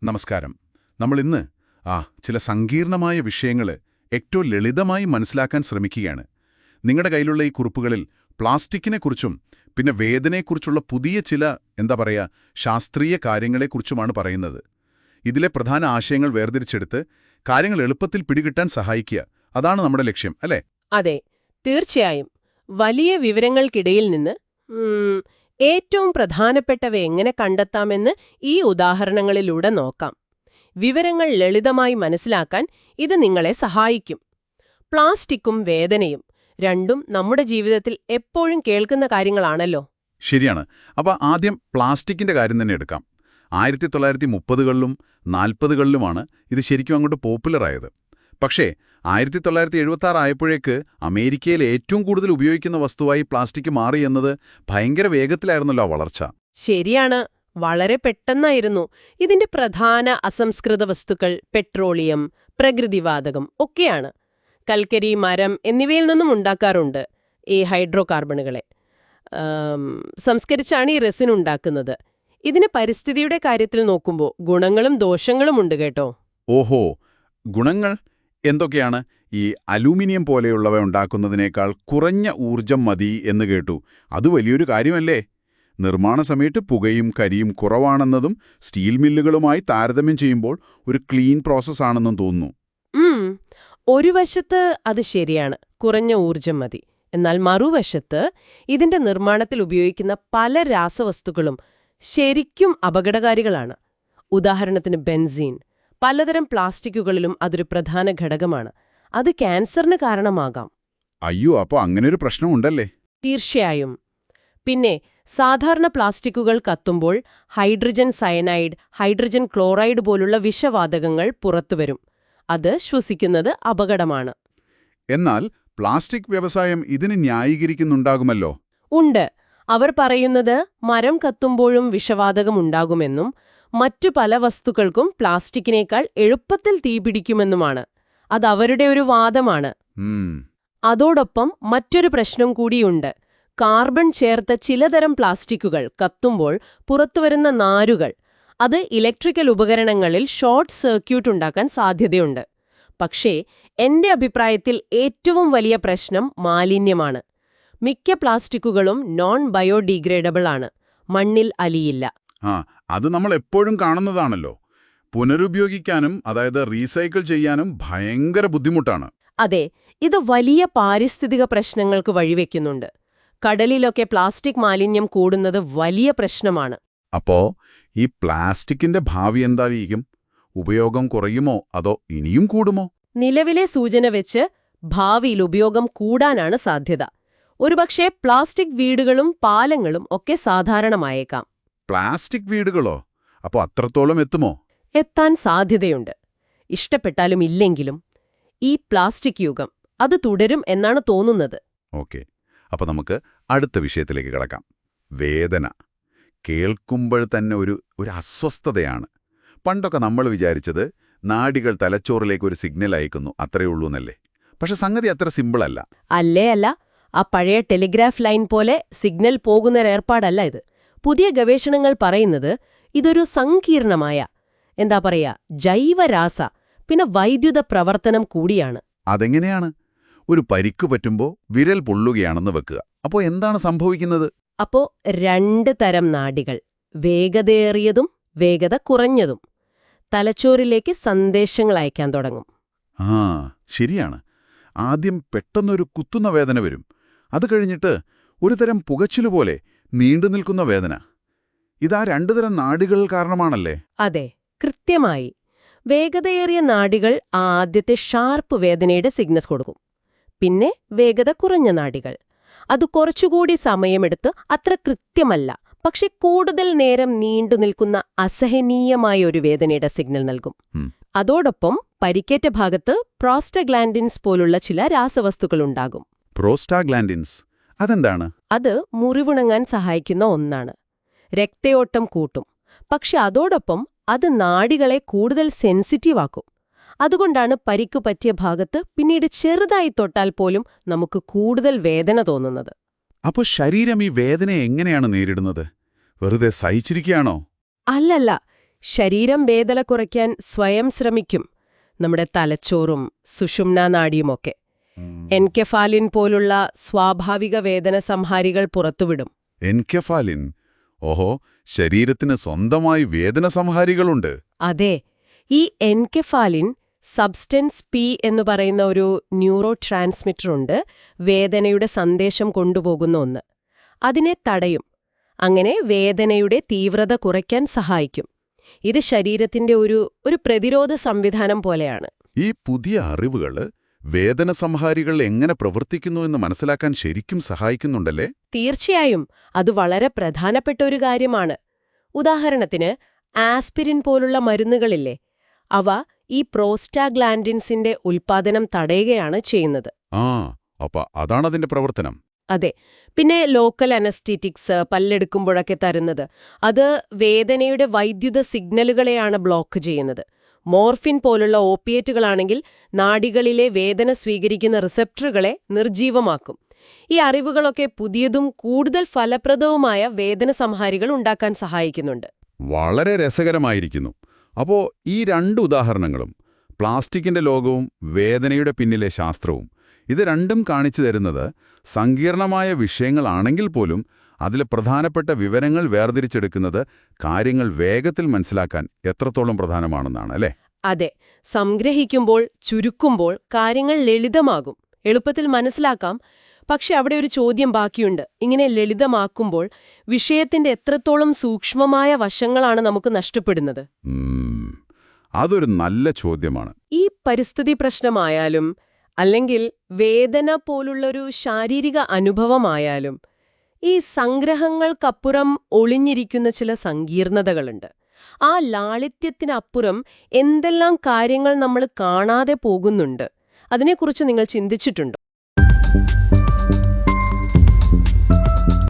നമസ്കാരം. നമ്മൾ ഇന്ന് ചില സങ്കീർണമായ വിഷയങ്ങൾ ഏറ്റവും ലളിതമായി മനസ്സിലാക്കാൻ ശ്രമിക്കുകയാണ്. നിങ്ങളുടെ കയ്യിലുള്ള ഈ കുറിപ്പുകളിൽ പ്ലാസ്റ്റിക്കിനെക്കുറിച്ചും പിന്നെ വേദനയെക്കുറിച്ചുള്ള പുതിയ ചില ശാസ്ത്രീയ കാര്യങ്ങളെക്കുറിച്ചുമാണ് പറയുന്നത്. ഇതിലെ പ്രധാന ആശയങ്ങൾ വേർതിരിച്ചെടുത്ത് കാര്യങ്ങൾ എളുപ്പത്തിൽ പിടികിട്ടാൻ സഹായിക്കുക, അതാണ് നമ്മുടെ ലക്ഷ്യം, അല്ലേ? അതെ, തീർച്ചയായും. വലിയ വിവരങ്ങൾക്കിടയിൽ നിന്ന് ഏറ്റവും പ്രധാനപ്പെട്ടവ എങ്ങനെ കണ്ടെത്താമെന്ന് ഈ ഉദാഹരണങ്ങളിലൂടെ നോക്കാം. വിവരങ്ങൾ ലളിതമായി മനസ്സിലാക്കാൻ ഇത് നിങ്ങളെ സഹായിക്കും. പ്ലാസ്റ്റിക്കും വേദനയും രണ്ടും നമ്മുടെ ജീവിതത്തിൽ എപ്പോഴും കേൾക്കുന്ന കാര്യങ്ങളാണല്ലോ. ശരിയാണ്. അപ്പോൾ ആദ്യം പ്ലാസ്റ്റിക്കിന്റെ കാര്യം തന്നെ എടുക്കാം. 1930കളിലും 40കളിലുമാണ് ഇത് ശരിക്കും അങ്ങോട്ട് പോപ്പുലറായത്. പക്ഷേ 1976 ആയപ്പോഴേക്ക് അമേരിക്കയിൽ ഏറ്റവും കൂടുതൽ ഉപയോഗിക്കുന്ന വസ്തുവായി പ്ലാസ്റ്റിക് മാറി എന്നത് ഭയങ്കര വേഗത്തിലായിരുന്നല്ലോ വളർച്ച. ശരിയാണ്, വളരെ പെട്ടെന്നായിരുന്നു. ഇതിന്റെ പ്രധാന അസംസ്കൃത വസ്തുക്കൾ പെട്രോളിയം, പ്രകൃതിവാതകം ഒക്കെയാണ്. കൽക്കരി, മരം എന്നിവയിൽ നിന്നും ഉണ്ടാക്കാറുണ്ട് ഈ ഹൈഡ്രോ കാർബണുകളെ. സംസ്കരിച്ചാണ് ഈ റെസിൻ ഉണ്ടാക്കുന്നത്. ഇതിന് പരിസ്ഥിതിയുടെ കാര്യത്തിൽ നോക്കുമ്പോൾ ഗുണങ്ങളും ദോഷങ്ങളും ഉണ്ട് കേട്ടോ. ഓഹോ, ഗുണങ്ങൾ എന്തൊക്കെയാണ്? ഈ അലൂമിനിയം പോലെയുള്ളവ ഉണ്ടാക്കുന്നതിനേക്കാൾ കുറഞ്ഞ ഊർജം മതി എന്ന് കേട്ടു. അത് വലിയൊരു കാര്യമല്ലേ? നിർമ്മാണ സമയത്ത് പുകയും കരിയും കുറവാണെന്നതും സ്റ്റീൽ മില്ലുകളുമായി താരതമ്യം ചെയ്യുമ്പോൾ ഒരു ക്ലീൻ പ്രോസസ്സാണെന്നും തോന്നുന്നു. ഒരു വശത്ത് അത് ശരിയാണ്, കുറഞ്ഞ ഊർജം മതി. എന്നാൽ മറുവശത്ത് ഇതിന്റെ നിർമ്മാണത്തിൽ ഉപയോഗിക്കുന്ന പല രാസവസ്തുക്കളും ശരിക്കും അപകടകാരികളാണ്. ഉദാഹരണത്തിന് ബെൻസീൻ. പലതരം പ്ലാസ്റ്റിക്കുകളിലും അതൊരു പ്രധാന ഘടകമാണ്. അത് ക്യാൻസറിന് കാരണമാകാം. അയ്യോ, അപ്പോൾ അങ്ങനെയൊരു പ്രശ്നമുണ്ടല്ലേ? തീർച്ചയായും. പിന്നെ സാധാരണ പ്ലാസ്റ്റിക്കുകൾ കത്തുമ്പോൾ ഹൈഡ്രജൻ സയനൈഡ്, ഹൈഡ്രജൻ ക്ലോറൈഡ് പോലുള്ള വിഷവാതകങ്ങൾ പുറത്തുവരും. അത് ശ്വസിക്കുന്നത് അപകടമാണ്. എന്നാൽ പ്ലാസ്റ്റിക് വ്യവസായം ഇതിന് ന്യായീകരിക്കുന്നുണ്ടാകുമല്ലോ. ഉണ്ട്. അവർ പറയുന്നത് മരം കത്തുമ്പോഴും വിഷവാതകമുണ്ടാകുമെന്നും മറ്റു പല വസ്തുക്കൾക്കും പ്ലാസ്റ്റിക്കിനേക്കാൾ എളുപ്പത്തിൽ തീപിടിക്കുമെന്നുമാണ്. അതവരുടെ ഒരു വാദമാണ്. അതോടൊപ്പം മറ്റൊരു പ്രശ്നം കൂടിയുണ്ട്. കാർബൺ ചേർത്ത ചിലതരം പ്ലാസ്റ്റിക്കുകൾ കത്തുമ്പോൾ പുറത്തുവരുന്ന നാരുകൾ, അത് ഇലക്ട്രിക്കൽ ഉപകരണങ്ങളിൽ ഷോർട്ട് സർക്യൂട്ട് ഉണ്ടാക്കാൻ സാധ്യതയുണ്ട്. പക്ഷേ എന്റെ അഭിപ്രായത്തിൽ ഏറ്റവും വലിയ പ്രശ്നം മാലിന്യമാണ്. മിക്ക പ്ലാസ്റ്റിക്കുകളും നോൺ ബയോഡീഗ്രേഡബിൾ ആണ്, മണ്ണിൽ അലിയില്ല. അത് നമ്മൾ എപ്പോഴും കാണുന്നതാണല്ലോ. പുനരുപയോഗിക്കാനും, അതായത് റീസൈക്കിൾ ചെയ്യാനും ഭയങ്കര ബുദ്ധിമുട്ടാണ്. അതെ, ഇത് വലിയ പാരിസ്ഥിതിക പ്രശ്നങ്ങൾക്ക് വഴിവെക്കുന്നുണ്ട്. കടലിലൊക്കെ പ്ലാസ്റ്റിക് മാലിന്യം കൂടുന്നത് വലിയ പ്രശ്നമാണ്. അപ്പോ ഈ പ്ലാസ്റ്റിക്കിന്റെ ഭാവി എന്തായിരിക്കും? ഉപയോഗം കുറയുമോ അതോ ഇനിയും കൂടുമോ? നിലവിലെ സൂചന വെച്ച് ഭാവിയിൽ ഉപയോഗം കൂടാനാണ് സാധ്യത. ഒരുപക്ഷെ പ്ലാസ്റ്റിക് വീടുകളും പാലങ്ങളും ഒക്കെ സാധാരണമായേക്കാം. പ്ലാസ്റ്റിക് വീടുകളോ? അപ്പോൾ അത്രത്തോളം എത്തുമോ? എത്താൻ സാധ്യതയുണ്ട്. ഇഷ്ടപ്പെട്ടാലും ഇല്ലെങ്കിലും ഈ പ്ലാസ്റ്റിക് യുഗം അത് തുടരും എന്നാണ് തോന്നുന്നത്. ഓക്കെ, അപ്പോൾ നമുക്ക് അടുത്ത വിഷയത്തിലേക്ക് കിടക്കാം. വേദന കേൾക്കുമ്പോൾ തന്നെ ഒരു അസ്വസ്ഥതയാണ്. പണ്ടൊക്കെ നമ്മൾ വിചാരിച്ചത് നാഡികൾ തലച്ചോറിലേക്ക് ഒരു സിഗ്നൽ അയക്കുന്നു, അത്രയേ ഉള്ളൂ എന്നല്ലേ? പക്ഷെ സംഗതി അത്ര സിമ്പിളല്ല. അല്ല. ആ പഴയ ടെലിഗ്രാഫ് ലൈൻ പോലെ സിഗ്നൽ പോകുന്നൊരേർപ്പാടല്ല ഇത്. പുതിയ ഗവേഷണങ്ങൾ പറയുന്നത് ഇതൊരു സങ്കീർണമായ ജൈവരാസ പിന്നെ വൈദ്യുത പ്രവർത്തനം കൂടിയാണ്. അതെങ്ങനെയാണ്? ഒരു പരിക്ക് പറ്റുമ്പോൾ വിരൽ പൊള്ളുകയാണെന്ന് വെക്കുക. അപ്പോൾ എന്താണ് സംഭവിക്കുന്നത്? അപ്പോൾ 2 തരം നാഡികൾ, വേഗതയേറിയതും വേഗത കുറഞ്ഞതും, തലച്ചോറിലേക്ക് സന്ദേശങ്ങൾ അയക്കാൻ തുടങ്ങും. ശരിയാണ്. ആദ്യം പെട്ടെന്നൊരു കുത്തുന്ന വേദന വരും. അത് കഴിഞ്ഞിട്ട് ഒരു തരം പുകച്ചിലുപോലെ നീണ്ടുനിൽക്കുന്ന വേദന. ഇതാ 2 തരം നാഡികൾ കാരണമാണല്ലേ? അതെ, കൃത്യമായി. വേഗതയേറിയ നാഡികൾ ആദ്യത്തെ ഷാർപ്പ് വേദനയുടെ സിഗ്നൽസ് കൊടുക്കും. പിന്നെ വേഗത കുറഞ്ഞ നാഡികൾ അത് കുറച്ചുകൂടി സമയമെടുത്ത് അത്ര കൃത്യമല്ല, പക്ഷെ കൂടുതൽ നേരം നീണ്ടുനിൽക്കുന്ന അസഹനീയമായ ഒരു വേദനയുടെ സിഗ്നൽ നൽകും. അതോടൊപ്പം പരിക്കേറ്റ ഭാഗത്ത് പ്രോസ്റ്റഗ്ലാൻഡിൻസ് പോലുള്ള ചില രാസവസ്തുക്കളുണ്ടാകും. പ്രോസ്റ്റാഗ്ലാൻഡിൻസ് അതെന്താണ്? അത് മുറിവുണങ്ങാൻ സഹായിക്കുന്ന ഒന്നാണ്. രക്തയോട്ടം കൂട്ടും. പക്ഷെ അതോടൊപ്പം അത് നാഡികളെ കൂടുതൽ സെൻസിറ്റീവ് ആക്കും. അതുകൊണ്ടാണ് പരിക്ക് പറ്റിയ ഭാഗത്ത് പിന്നീട് ചെറുതായി തൊട്ടാൽ പോലും നമുക്ക് കൂടുതൽ വേദന തോന്നുന്നത്. അപ്പോൾ ശരീരം ഈ വേദനയെ എങ്ങനെയാണ് നേരിടുന്നത്? വെറുതെ സഹിച്ചിരിക്കുകയാണോ? അല്ലല്ല, ശരീരം വേദന കുറയ്ക്കാൻ സ്വയം ശ്രമിക്കും. നമ്മുടെ തലച്ചോറും സുഷുമ്നാ നാഡിയുമൊക്കെ എൻകെഫാലിൻ പോലുള്ള സ്വാഭാവിക വേദന സംഹാരികൾ പുറത്തുവിടും. എൻകെഫാലിൻ? ഓഹോ, ശരീരത്തിന് സ്വന്തമായി വേദന സംഹാരികളുണ്ട്. അതെ, ഈ എൻകെഫാലിൻ സബ്സ്റ്റൻസ് പി എന്ന് പറയുന്ന ഒരു ന്യൂറോ ട്രാൻസ്മിറ്റർ ഉണ്ട്, വേദനയുടെ സന്ദേശം കൊണ്ടുപോകുന്ന ഒന്ന്. അതിനെ തടയും. അങ്ങനെ വേദനയുടെ തീവ്രത കുറയ്ക്കാൻ സഹായിക്കും. ഇത് ശരീരത്തിന്റെ ഒരു പ്രതിരോധ സംവിധാനം പോലെയാണ്. ഈ പുതിയ അറിവുകൾ വേദന സംഹാരികൾ എങ്ങനെ പ്രവർത്തിക്കുന്നു എന്ന് മനസ്സിലാക്കാൻ ശരിക്കും സഹായിക്കുന്നുണ്ടല്ലേ? തീർച്ചയായും, അത് വളരെ പ്രധാനപ്പെട്ട ഒരു കാര്യമാണ്. ഉദാഹരണത്തിന് ആസ്പിരിൻ പോലുള്ള മരുന്നുകളില്ലേ, അവ ഈ പ്രോസ്റ്റാഗ്ലാൻഡിൻസിന്റെ ഉൽപ്പാദനം തടയുകയാണ് ചെയ്യുന്നത്. അപ്പൊ അതാണതിന്റെ പ്രവർത്തനം. അതെ. പിന്നെ ലോക്കൽ അനസ്റ്റീറ്റിക്സ് പല്ലെടുക്കുമ്പോഴൊക്കെ തരുന്നത്, അത് വേദനയുടെ വൈദ്യുത സിഗ്നലുകളെയാണ് ബ്ലോക്ക് ചെയ്യുന്നത്. മോർഫിൻ പോലുള്ള ഓപ്പിയേറ്റുകളാണെങ്കിൽ നാഡികളിലെ വേദന സ്വീകരിക്കുന്ന റിസപ്റ്ററുകളെ നിർജീവമാക്കും. ഈ അറിവുകളൊക്കെ പുതിയതും കൂടുതൽ ഫലപ്രദവുമായ വേദന സംഹാരികൾ ഉണ്ടാക്കാൻ സഹായിക്കുന്നുണ്ട്. വളരെ രസകരമായിരിക്കുന്നു. അപ്പോ ഈ രണ്ട് ഉദാഹരണങ്ങളും, പ്ലാസ്റ്റിക്കിന്റെ ലോകവും വേദനയുടെ പിന്നിലെ ശാസ്ത്രവും, ഇത് രണ്ടും കാണിച്ചു തരുന്നത് സങ്കീർണമായ വിഷയങ്ങളാണെങ്കിൽ പോലും അതിലെ പ്രധാനപ്പെട്ട വിവരങ്ങൾ വേർതിരിച്ചെടുക്കുന്നത് കാര്യങ്ങൾ വേഗത്തിൽ മനസ്സിലാക്കാൻ എത്രത്തോളം പ്രധാനമാണെന്നാണ് അല്ലേ? അതെ, സംഗ്രഹിക്കുമ്പോൾ, ചുരുക്കുമ്പോൾ കാര്യങ്ങൾ ലളിതമാകും, എളുപ്പത്തിൽ മനസ്സിലാക്കാം. പക്ഷെ അവിടെ ഒരു ചോദ്യം ബാക്കിയുണ്ട്. ഇങ്ങനെ ലളിതമാക്കുമ്പോൾ വിഷയത്തിന്റെ എത്രത്തോളം സൂക്ഷ്മമായ വശങ്ങളാണ് നമുക്ക് നഷ്ടപ്പെടുന്നത്? അതൊരു നല്ല ചോദ്യമാണ്. ഈ പരിസ്ഥിതി പ്രശ്നമായാലും അല്ലെങ്കിൽ വേദന പോലുള്ളൊരു ശാരീരിക അനുഭവമായാലും ഈ സംഗ്രഹങ്ങൾക്കപ്പുറം ഒളിഞ്ഞിരിക്കുന്ന ചില സങ്കീർണതകളുണ്ട്. ആ ലാളിത്യത്തിനപ്പുറം എന്തെല്ലാം കാര്യങ്ങൾ നമ്മൾ കാണാതെ പോകുന്നുണ്ട്? അതിനെക്കുറിച്ച് നിങ്ങൾ ചിന്തിച്ചിട്ടുണ്ടോ?